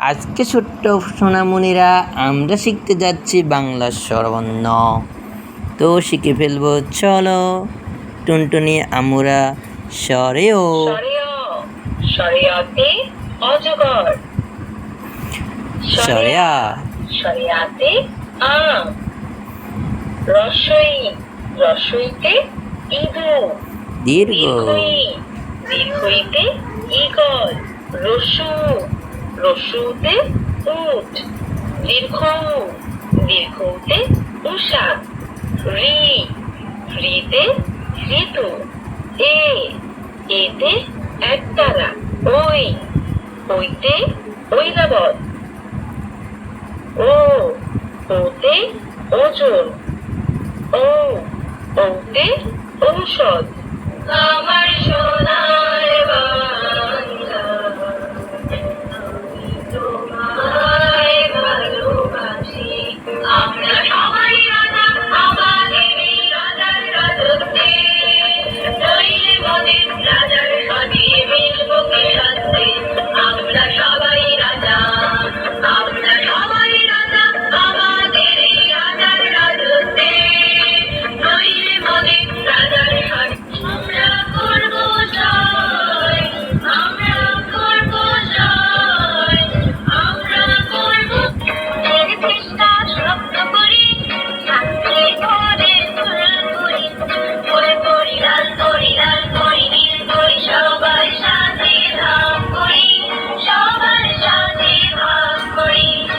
আজকে ছোট্ট সোনামণিরা আমরা শিখতে যাচ্ছি বাংলা স্বরবর্ণ। তো শিখে ফেলবো, চলো। টুনটুনি আমরা স্বরে ও। স্বরে অতে অজগর। স্বরে আ। স্বরে আতে আম। রসই। রসইতে ইঁদুর। দীর্ঘ। দীর্ঘইতে ঈগল। রসু। রসুতে উট। দীর্ঘ। দীর্ঘতে উষা। রি। রিতে ঋতু। এতে একতারা। ওইতে ঐরাবত। ওতে ওজন। ওতে ঔষধ। আমার সোনার